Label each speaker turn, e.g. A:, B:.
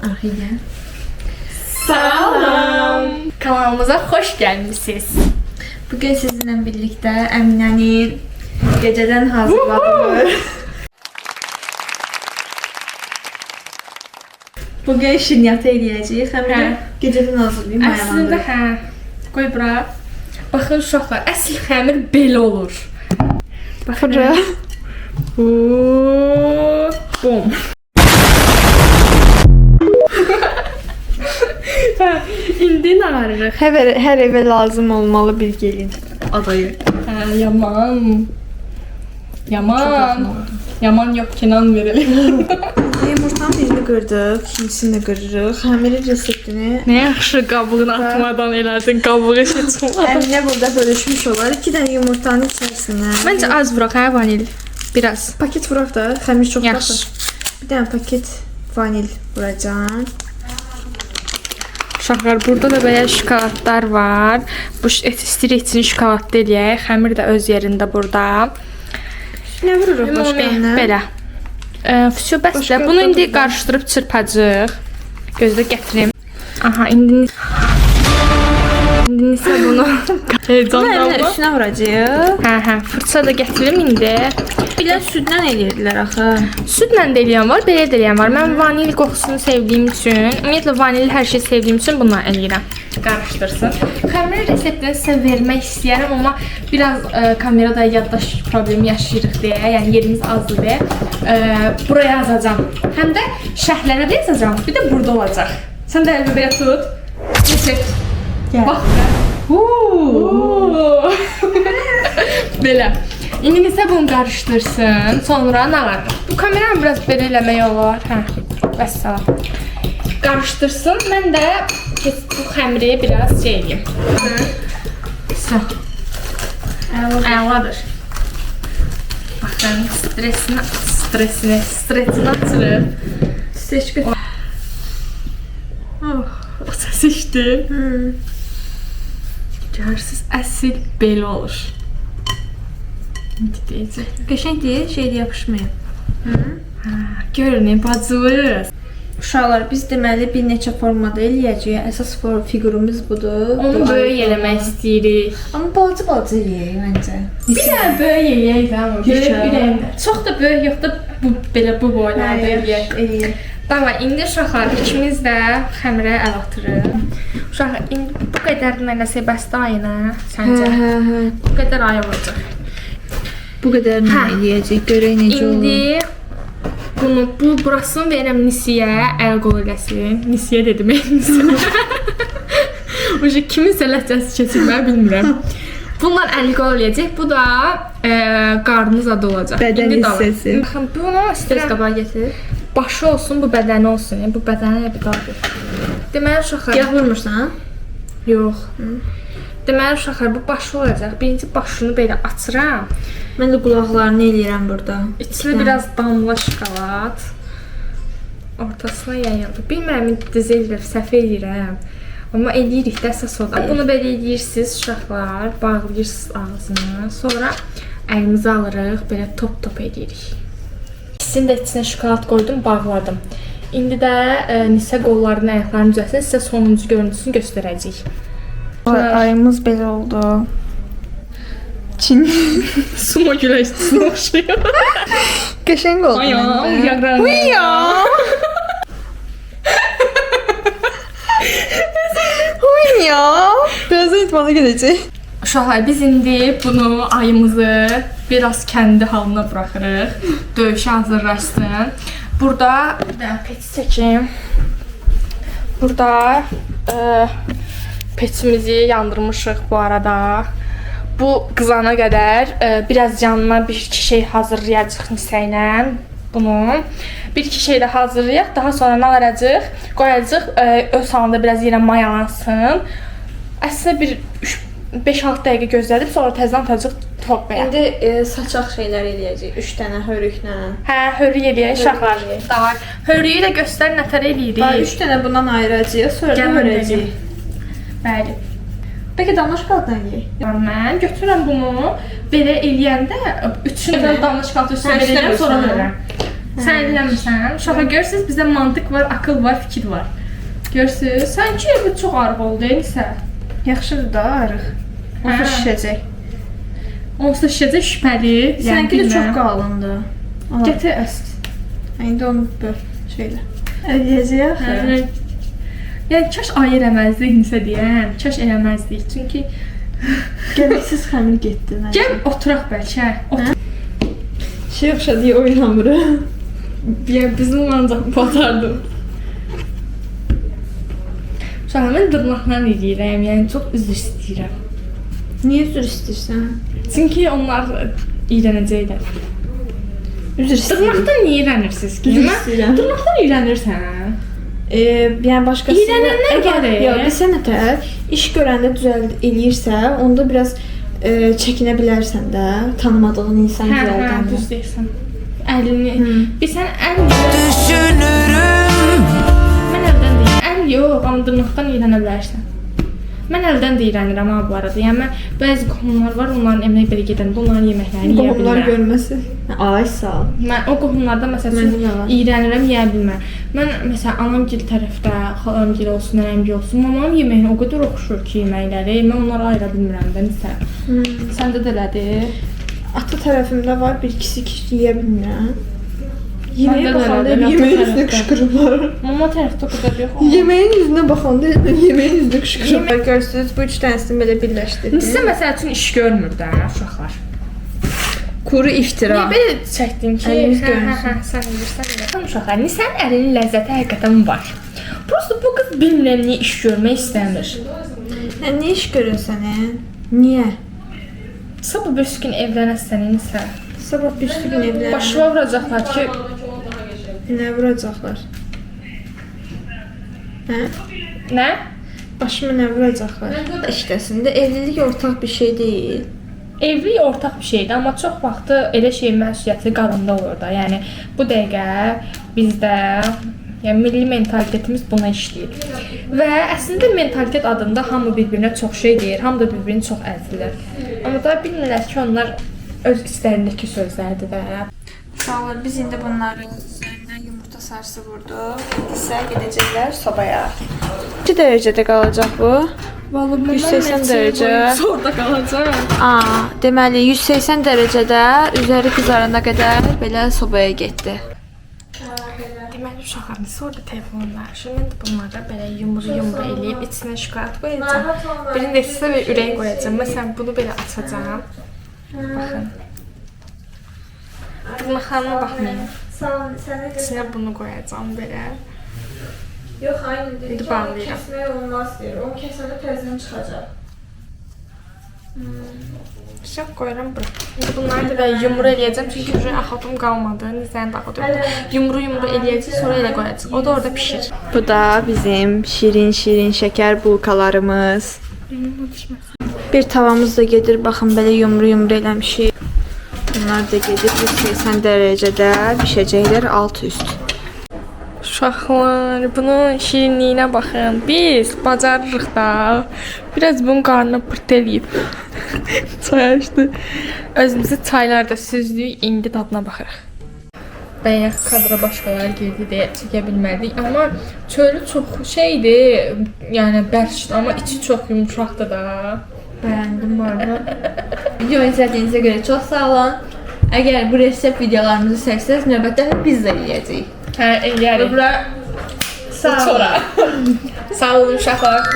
A: Orxidə.
B: Salam! Kanalımıza xoş gəlmisiniz.
A: Bugün sizinlə birlikdə Əminəni gecədən hazırladık. Bugün şirniyyatı eləyəcəyik. Həmin gecədən hazırlayıb
B: Əslində
A: mayalandırıb.
B: qoy bura. Baxın uşaqlar, əsl xəmir belə olur. Baxın. Bom. İndi nə arırıq?
A: Hər evə lazım olmalı bir gelin adayı.
B: Yaman. Yaman. Yaman yox, Kenan verelim.
A: Yumurtanın birini qırdıq, ikincisini də qırırıq. Xəmirin reseptini
B: Nə yaxşı qabığını atmadan elədin, qabığı işə çıxmadan.
A: Əminə burada bölüşmüş olar. 2 dənə yumurtanın içərisinə.
B: Məncə az vuraq, hə, vanil. Biraz.
A: Paket vuraq da, xəmir çox
B: Yaxşı.
A: baxır. Bir dənə paket vanil vuracağım.
B: Uşaqlar, burada da belə şokoladlar var. Bu streçini şokoladlı eləyək. Xəmir də öz yerində burada.
A: Nə vururuq başqa nə?
B: Belə. Все, bəslə. Bunu indi qarışdırıb çırpacağıq. Gözlə gətirim. Aha, indi isə bunu
A: Bunu üstünə vuracağıq.
B: Hə, fırça da gətirim indi.
A: Bilə südlə eləyirdilər axı.
B: Südlə də eləyən var, belə də eləyən var. Mən vanil qoxusunu sevdiyim üçün, ümumiyyətlə vanil hər şey sevdiyim üçün bununla eləyirəm. Qarışdırsın. Xəmir reseptini sizə vermək istəyirəm, amma biraz kamerada yaddaş problemi yaşayırıq deyə, yəni yerimiz azdır deyə buraya yazacağam. Həm də şərhlərə də yazacağam, bir də burada olacaq. Sən də əlbə belə tut. Resept.
A: Gəl.
B: Bax. Belə. İndi isə bunu qarışdırsın, sonra nə var? Bu kameranı biraz belə eləmək olar. Hə, vəssalam. Qarışdırsın, mən də bu xəmiri biraz şey edeyim. Əladır. Baxın, stresini atırıq.
A: Seçki.
B: O səs işdir. Görürsünüz, əsl belə olur. İndi deyəcək.
A: Qəşəng deyil, şeydə yapışmayıb.
B: Görün, bacılıyız.
A: Uşaqlar, biz deməli bir neçə formada eləyəcəyik. Əsas figurumuz budur.
B: Onu böyük eləmək istəyirik.
A: Amma balaca eləyək məncə.
B: Bir dənə böyük eləyək də amma.
A: Yekə.
B: Çox da böyük yox da belə bu boylarda eləyək. Davay, indi uşaqlar ikimiz də xəmirə əl atırıq. Uşaqlar, indi bu qədər nəsə bəsdə ayına, səncə?
A: Hə.
B: Bu qədər aya vuracaq.
A: Bu qədər nə eləyəcək? Görək necə olur.
B: İndi burasını verirəm Nisiyə, əl qol eləsin. Nisiyə dedim, Nisiyə. Oca kiminsə ləhcəsi keçirmək bilmirəm. Bunlar əl qol eləyəcək. Bu da qarnımız adı olacaq.
A: Bədən hissəsi.
B: Baxın, bunu stres qabağa gətir. Başı olsun, bu bədəni olsun. Bu bədəni bir daha. Deməli, uşaqlar...
A: Yağ vurmursan?
B: Yox. Deməli, uşaqlar, bu başı olacaq. Birinci başını belə açıram.
A: Mən də qulaqlarını eləyirəm burada.
B: İçində biraz damla şokolad. Ortasına yayıldı. Bilmirəm, diz eləyirəm, səhv eləyirəm. Amma eləyirik də əsas odur. Bunu belə eləyirsiniz, uşaqlar. Bağlayırsınız ağzını. Sonra əlimizi alırıq, belə top-top eləyirik. İkisini də içinə şokolad qoydum, bağladım. İndi də Nisə qollarını, ayaqlarını düzəlsin, sizə sonuncu görüntüsünü göstərəcəyik.
A: Ayımız belə oldu. Çin.
B: Sumo güləşçisinə oxşayır.
A: Qəşəng oldu məndə.
B: Uya!
A: Uya! Birazdan itmana gedəcək.
B: Uşaqlar, biz indi bunu ayımızı biraz kəndi halına buraxırıq. Döyüşə hazırlaşsın. Burada bir dənə peti çəkim. Burada petimizi yandırmışıq bu arada. Bu qızana qədər biraz yanına bir-iki şey hazırlayacaq Nisə ilə bunu. Bir-iki şey də hazırlayaq. Daha sonra nə varacaq? Qoyacaq öz halında biraz yerə mayalansın. Əslində bir 5-6 dəqiqə gözlədib, sonra təzədən atacaq torbaya.
A: İndi saçaq şeylər eləyəcək. 3 dənə hörüklə.
B: Hə, hörük eləyək uşaqlar. Davay. Hörüyü də göstər nətər eləyirik.
A: 3 dənə bundan ayıracağıq, sonra da hörəcəyik.
B: Bəli.
A: Bəlkə damla şokoladdan yeyək.
B: Mən götürürəm bunu, belə eləyəndə üçünü də damla şokolad üstünə verəcəm, sonra verirəm. Sən eləmirsən. Uşağa görürsüz bizdə mantık var, akıl var, fikir var. Görürsüz? Sanki bu çox arıq oldu, neysə.
A: Yaxşıdır da arıq.
B: Hə.
A: Onsuz şişəcək.
B: Onsuz şişəcək şübhəli.
A: Sənki də çox
B: bilmirəm.
A: qalındır.
B: Gətir əst.
A: İndi onu böl şeylə. Əliyəcək axı.
B: Yəni kaş ay eləməzdik insə deyən. Kaş eləməzdik. Çünki
A: Gələksiz xəmir getdi.
B: gəl oturaq bəlkə. Otur.
A: Şey oxşadı oynamırıq.
B: Yəni bizim ancaq batardım. Sonra mən dırnaqla eləyirəm. Yəni çox üzr istəyirəm.
A: Niyə üzr istəyirsən?
B: Çünki onlar iyrənəcəklər.
A: Üzr istəyirəm.
B: Dırnaqdan niyə iyrənirsiniz ki?
A: Üzr istəyirəm.
B: Dırnaqdan iyrənirsən.
A: Yəni başqasına
B: İyrənənlər var.
A: Yox, bilsən nətər iş görəndə eləyirsə, onda biraz çəkinə bilərsən də, tanımadığın insan üzərindən.
B: Düz deyirsən. Əlini. Bilsən əl
C: Düşünürüm.
B: Mən əldən deyirəm. Əl yox, amma dırnaqdan iyrənə bilərsən. Mən əldən də iyrənirəm ha bu arada. Yəni mən bəzi qohumlar var, onların evinə belə gedəndə onların yeməklərini yeyə
A: Qohumlar
B: bilmirəm.
A: görməsi. Ay sağ ol.
B: Mən o qohumlardan məsəl üçün
A: Mənim də var.
B: iyrənirəm, yeyə bilmirəm. Mən məsələn anamgil tərəfdə, xalamgil olsun, nənəmgil olsun, mamamın yeməyinə o qədər oxşur ki yeməkləri, mən onları ayıra bilmirəm də nəsə. Səndə də elədir.
A: Ata tərəfimdə var, bir ikisi ki yeyə bilmirəm.
B: Məndə
A: Yeməyə
B: də
A: baxanda
B: elədir,
A: yeməyin
B: ata
A: üzünə
B: tərəfdə.
A: qışqırırlar.
B: Mama tərəfdə o qədər yox.
A: Yeməyin üzünə baxanda yeməyin üzünə qışqırırlar. Görürsünüz, bu üç dənəsini belə birləşdirdim.
B: Sizə məsəl üçün iş görmür də uşaqlar.
A: Kuru iftira.
B: Niyə belə çəkdin ki?
A: Əlimiz
B: Hə,
A: görünsün.
B: sən bilirsən elə. Uşaqlar, Nisən əlinin ləzzəti həqiqətən var. Prosta bu qız bilmirəm niyə iş görmək istəmir.
A: Niyə iş görürsən, Niyə?
B: Sabah bir gün evlənəsən Nisə.
A: Sabah bir gün evlənir.
B: Başıma vuracaqlar ki,
A: Nə vuracaqlar? Hə?
B: nə?
A: Başıma nə vuracaqlar? İşdəsində evlilik ortaq bir şey deyil.
B: Evlilik ortaq bir şeydir, amma çox vaxtı elə şey məsuliyyətli qadında olur da. Yəni bu dəqiqə bizdə yəni milli mentalitetimiz buna işləyir. Və əslində mentalitet adında hamı bir-birinə çox şey deyir, hamı da bir-birini çox əzdilir. Amma da bilmirlər ki, onlar öz istərindəki sözlərdir də.
A: Uşaqlar, biz indi bunları üzərinə yumurta sarısı vurduq. İndi isə gedəcəklər sobaya. 2 dərəcədə qalacaq bu.
B: Vallahi
A: 180 dərəcə.
B: Orada qalacaq.
A: Deməli 180 dərəcədə üzəri qızarana qədər belə sobaya getdi.
B: Deməli uşaqlarım, sonra telefonlar. Şimdi mən də bunlarda belə yumru eləyib içinə şokolad qoyacağam. Birində isə bir ürək qoyacağam. Məsələn, bunu belə açacağam. Baxın. Dırnaqlarıma baxmayın. İçinə bunu qoyacağam belə.
A: Yox, aynen deyir
B: İndi
A: ki,
B: bağlayıram.
A: kəsmək olmaz deyir. Onu kəsəndə təzdən çıxacaq.
B: Şək qoyuram bura. İndi bunları da belə yumru eləyəcəm. Çünki axatım qalmadı. Nizəni dağıdım. Yumru eləyəcək, sonra elə qoyacaq. O da orada pişir.
A: Bu da bizim şirin şəkər bulkalarımız. Bir tavamız da gedir, baxın belə yumru eləmişik. Bunlar da gedir 180 dərəcədə bişəcəklər alt üst.
B: Uşaqlar, bunun şirinliyinə baxın. Biz bacarırıq da. Biraz bunun qarnına pırt eləyib. Çay açdı. Özümüzü çaylarda süzdük, indi dadına baxırıq. Bayaq kadra başqalar girdi deyə çəkə bilmədik. Amma çölü çox şeydir, yəni bərkdir, amma içi çox yumuşaqdır da.
A: Bəyəndim bu arada. Video izlədiyinizə görə çox sağ olun. Əgər bu resept videolarımızı sevsəniz, növbətdə biz də eləyəcəyik.
B: Hə, eləyərik.
A: Bura sağ olun.
B: Sağ olun uşaqlar.